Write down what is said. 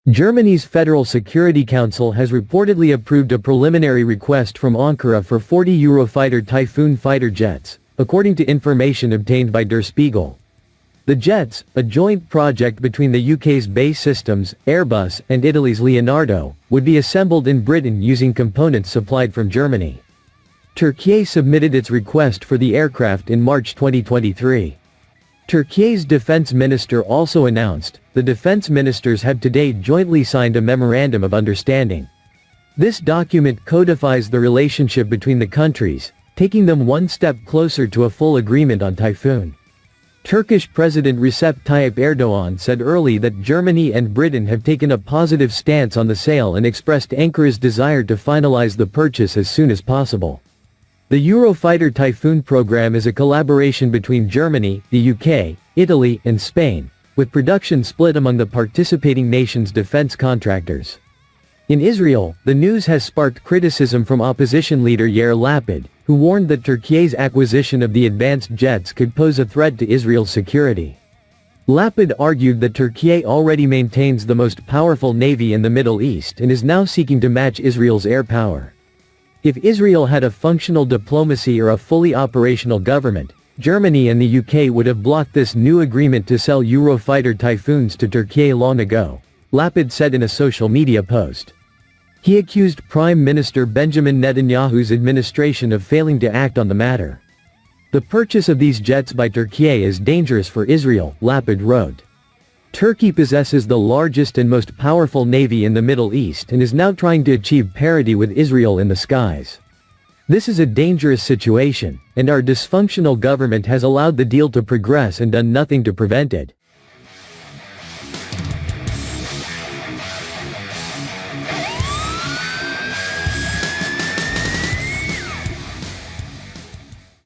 Germany's Federal Security Council has reportedly approved a preliminary request from Ankara for 40 Eurofighter Typhoon fighter jets, according to information obtained by Der Spiegel. The jets, a joint project between the UK's BAE Systems, Airbus, and Italy's Leonardo, would be assembled in Britain using components supplied from Germany. Türkiye submitted its request for the aircraft in March 2023. Türkiye's defense minister also announced, the defense ministers have today jointly signed a Memorandum of Understanding. This document codifies the relationship between the countries, taking them one step closer to a full agreement on Typhoon. Turkish President Recep Tayyip Erdogan said early that Germany and Britain have taken a positive stance on the sale and expressed Ankara's desire to finalize the purchase as soon as possible. The Eurofighter Typhoon program is a collaboration between Germany, the UK, Italy, and Spain, with production split among the participating nations' defense contractors. In Israel, the news has sparked criticism from opposition leader Yair Lapid, who warned that Turkiye's acquisition of the advanced jets could pose a threat to Israel's security. Lapid argued that Türkiye already maintains the most powerful navy in the Middle East and is now seeking to match Israel's air power. If Israel had a functional diplomacy or a fully operational government, Germany and the UK would have blocked this new agreement to sell Eurofighter Typhoons to Türkiye long ago, Lapid said in a social media post. He accused Prime Minister Benjamin Netanyahu's administration of failing to act on the matter. The purchase of these jets by Türkiye is dangerous for Israel, Lapid wrote. Turkey possesses the largest and most powerful navy in the Middle East and is now trying to achieve parity with Israel in the skies. This is a dangerous situation, and our dysfunctional government has allowed the deal to progress and done nothing to prevent it.